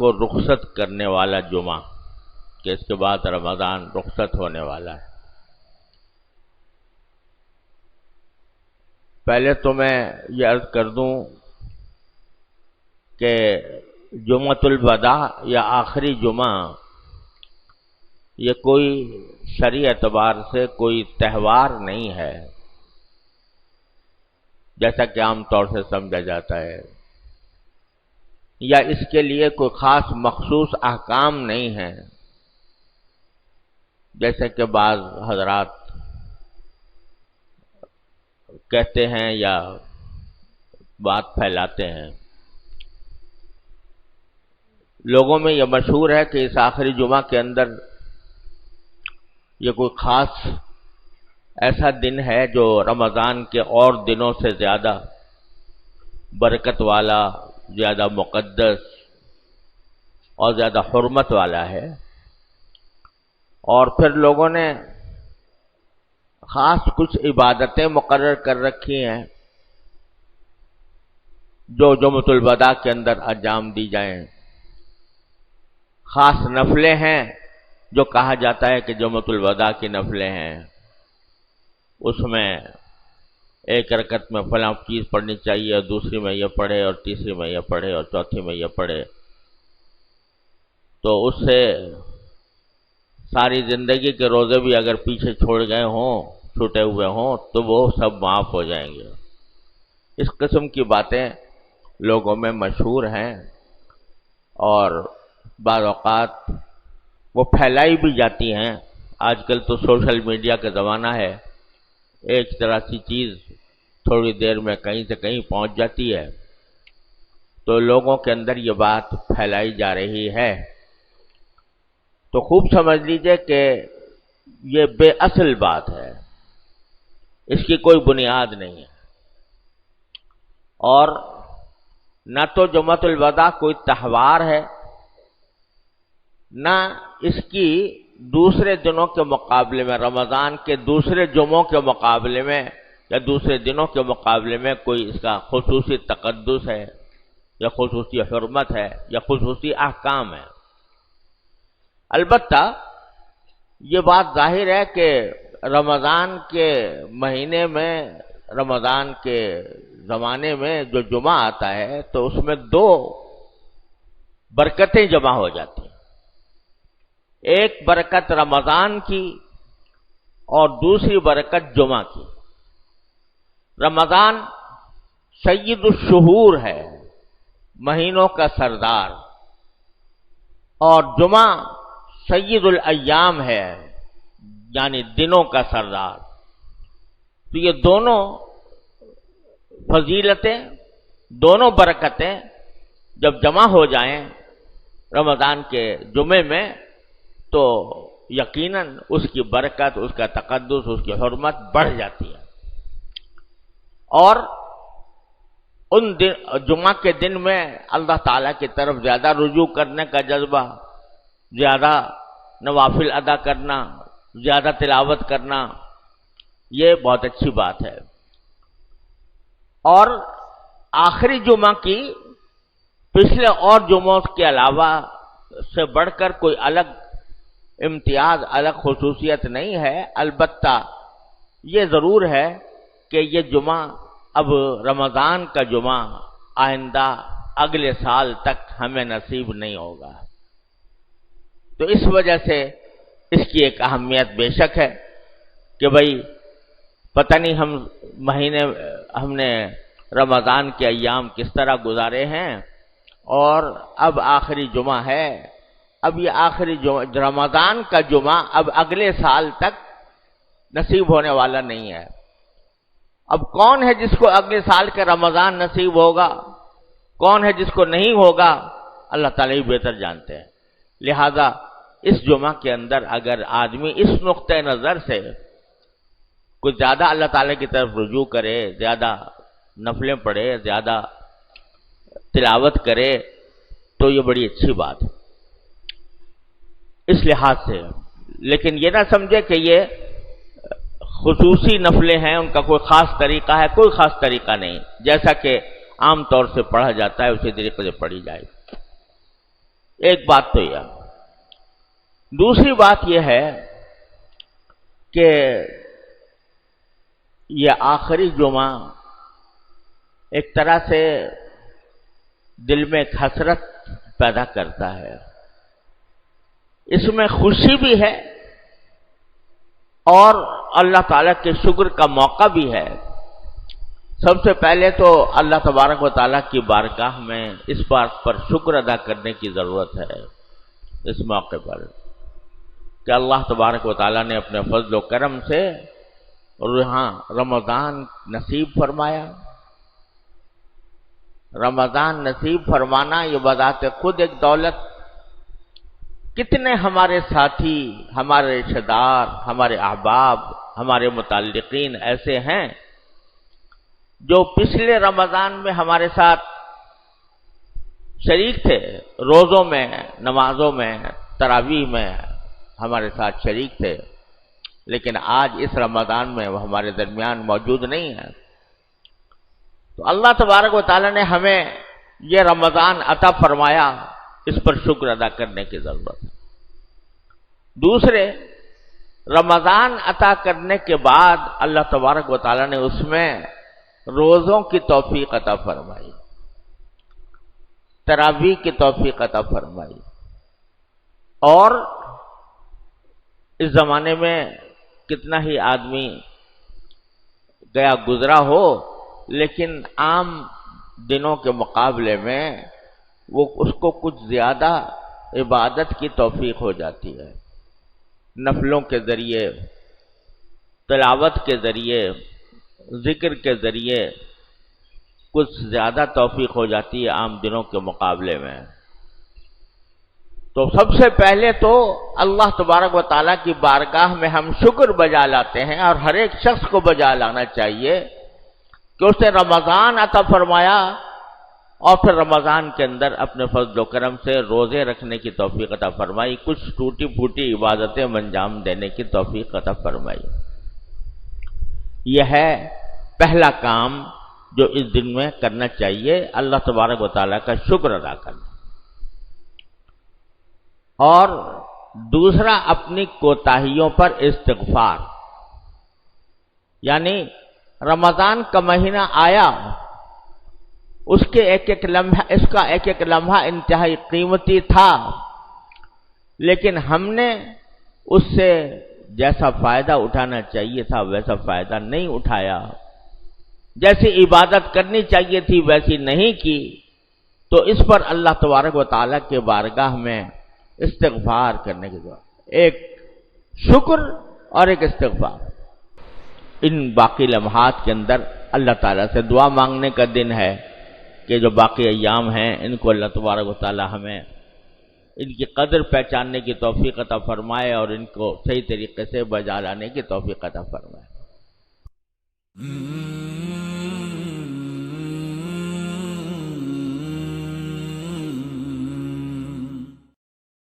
کو رخصت کرنے والا جمعہ کہ اس کے بعد رمضان رخصت ہونے والا ہے۔ پہلے تو میں یہ عرض کر دوں کہ جمعۃ الوداع یا آخری جمعہ یہ کوئی شرعی اعتبار سے کوئی تہوار نہیں ہے جیسا کہ عام طور سے سمجھا جاتا ہے، یا اس کے لیے کوئی خاص مخصوص احکام نہیں ہیں جیسے کہ بعض حضرات کہتے ہیں یا بات پھیلاتے ہیں۔ لوگوں میں یہ مشہور ہے کہ اس آخری جمعہ کے اندر یہ کوئی خاص ایسا دن ہے جو رمضان کے اور دنوں سے زیادہ برکت والا، زیادہ مقدس اور زیادہ حرمت والا ہے، اور پھر لوگوں نے خاص کچھ عبادتیں مقرر کر رکھی ہیں جو جمعۃ الوداع کے اندر انجام دی جائیں۔ خاص نفلیں ہیں جو کہا جاتا ہے کہ جمعۃ الوداع کی نفلیں ہیں، اس میں ایک رکعت میں فلاں چیز پڑھنی چاہیے، اور دوسری میں یہ پڑھے، اور تیسری میں یہ پڑھے، اور چوتھی میں یہ پڑھے، تو اس سے ساری زندگی کے روزے بھی اگر پیچھے چھوڑ گئے ہوں، چھوٹے ہوئے ہوں، تو وہ سب معاف ہو جائیں گے۔ اس قسم کی باتیں لوگوں میں مشہور ہیں، اور بعض اوقات وہ پھیلائی بھی جاتی ہیں۔ آج کل تو سوشل میڈیا کا زمانہ ہے، ایک طرح سی چیز تھوڑی دیر میں کہیں سے کہیں پہنچ جاتی ہے، تو لوگوں کے اندر یہ بات پھیلائی جا رہی ہے۔ تو خوب سمجھ لیجئے کہ یہ بے اصل بات ہے، اس کی کوئی بنیاد نہیں ہے، اور نہ تو جمعۃ الوداع کوئی تہوار ہے، نہ اس کی دوسرے دنوں کے مقابلے میں، رمضان کے دوسرے جمعوں کے مقابلے میں یا دوسرے دنوں کے مقابلے میں کوئی اس کا خصوصی تقدس ہے، یا خصوصی حرمت ہے، یا خصوصی احکام ہے۔ البتہ یہ بات ظاہر ہے کہ رمضان کے مہینے میں، رمضان کے زمانے میں جو جمعہ آتا ہے تو اس میں دو برکتیں جمع ہو جاتی ہیں، ایک برکت رمضان کی اور دوسری برکت جمعہ کی۔ رمضان سید الشہور ہے، مہینوں کا سردار، اور جمعہ سید الایام ہے، یعنی دنوں کا سردار۔ تو یہ دونوں فضیلتیں، دونوں برکتیں جب جمع ہو جائیں رمضان کے جمعے میں، تو یقیناً اس کی برکت، اس کا تقدس، اس کی حرمت بڑھ جاتی ہے، اور ان جمعہ کے دن میں اللہ تعالیٰ کی طرف زیادہ رجوع کرنے کا جذبہ، زیادہ نوافل ادا کرنا، زیادہ تلاوت کرنا، یہ بہت اچھی بات ہے۔ اور آخری جمعہ کی پچھلے اور جمعوں کے علاوہ سے بڑھ کر کوئی الگ امتیاز، الگ خصوصیت نہیں ہے۔ البتہ یہ ضرور ہے کہ یہ جمعہ اب رمضان کا جمعہ آئندہ اگلے سال تک ہمیں نصیب نہیں ہوگا، تو اس وجہ سے اس کی ایک اہمیت بے شک ہے کہ بھئی پتہ نہیں ہم نے رمضان کے ایام کس طرح گزارے ہیں، اور اب آخری جمعہ ہے، اب یہ آخری رمضان کا جمعہ اب اگلے سال تک نصیب ہونے والا نہیں ہے۔ اب کون ہے جس کو اگلے سال کا رمضان نصیب ہوگا، کون ہے جس کو نہیں ہوگا، اللہ تعالیٰ ہی بہتر جانتے ہیں۔ لہذا اس جمعہ کے اندر اگر آدمی اس نقطۂ نظر سے کچھ زیادہ اللہ تعالیٰ کی طرف رجوع کرے، زیادہ نفلیں پڑھے، زیادہ تلاوت کرے، تو یہ بڑی اچھی بات ہے اس لحاظ سے۔ لیکن یہ نہ سمجھے کہ یہ خصوصی نفلیں ہیں، ان کا کوئی خاص طریقہ ہے، کوئی خاص طریقہ نہیں، جیسا کہ عام طور سے پڑھا جاتا ہے اسی طریقے سے پڑھی جائے۔ ایک بات تو یہ، دوسری بات یہ ہے کہ یہ آخری جمعہ ایک طرح سے دل میں ایک حسرت پیدا کرتا ہے، اس میں خوشی بھی ہے اور اللہ تعالیٰ کے شکر کا موقع بھی ہے۔ سب سے پہلے تو اللہ تبارک و تعالیٰ کی بارگاہ میں اس بات پر شکر ادا کرنے کی ضرورت ہے اس موقع پر کہ اللہ تبارک و تعالیٰ نے اپنے فضل و کرم سے یہاں رمضان نصیب فرمایا۔ رمضان نصیب فرمانا یہ بذات خود ایک دولت۔ کتنے ہمارے ساتھی، ہمارے رشتہ دار، ہمارے احباب، ہمارے متعلقین ایسے ہیں جو پچھلے رمضان میں ہمارے ساتھ شریک تھے، روزوں میں، نمازوں میں، تراویح میں ہمارے ساتھ شریک تھے، لیکن آج اس رمضان میں وہ ہمارے درمیان موجود نہیں ہیں۔ تو اللہ تبارک و تعالیٰ نے ہمیں یہ رمضان عطا فرمایا، اس پر شکر ادا کرنے کی ضرورت ہے۔ دوسرے، رمضان عطا کرنے کے بعد اللہ تبارک و تعالیٰ نے اس میں روزوں کی توفیق عطا فرمائی، تراویح کی توفیق عطا فرمائی، اور اس زمانے میں کتنا ہی آدمی گیا گزرا ہو لیکن عام دنوں کے مقابلے میں وہ اس کو کچھ زیادہ عبادت کی توفیق ہو جاتی ہے، نفلوں کے ذریعے، تلاوت کے ذریعے، ذکر کے ذریعے کچھ زیادہ توفیق ہو جاتی ہے عام دنوں کے مقابلے میں۔ تو سب سے پہلے تو اللہ تبارک و تعالیٰ کی بارگاہ میں ہم شکر بجا لاتے ہیں، اور ہر ایک شخص کو بجا لانا چاہیے کہ اس نے رمضان عطا فرمایا اور پھر رمضان کے اندر اپنے فضل و کرم سے روزے رکھنے کی توفیق عطا فرمائی، کچھ ٹوٹی پھوٹی عبادتیں انجام دینے کی توفیق عطا فرمائی۔ یہ ہے پہلا کام جو اس دن میں کرنا چاہیے، اللہ تبارک و تعالیٰ کا شکر ادا کرنا۔ اور دوسرا، اپنی کوتاہیوں پر استغفار، یعنی رمضان کا مہینہ آیا، اس کے اس کا ایک ایک لمحہ انتہائی قیمتی تھا، لیکن ہم نے اس سے جیسا فائدہ اٹھانا چاہیے تھا ویسا فائدہ نہیں اٹھایا، جیسی عبادت کرنی چاہیے تھی ویسی نہیں کی، تو اس پر اللہ تبارک و تعالیٰ کے بارگاہ میں استغفار کرنے کی ضرورت، ایک شکر اور ایک استغفار۔ ان باقی لمحات کے اندر اللہ تعالیٰ سے دعا مانگنے کا دن ہے کہ جو باقی ایام ہیں ان کو اللہ تبارک و تعالیٰ ہمیں ان کی قدر پہچاننے کی توفیق عطا فرمائے اور ان کو صحیح طریقے سے بجا لانے کی توفیق عطا فرمائے۔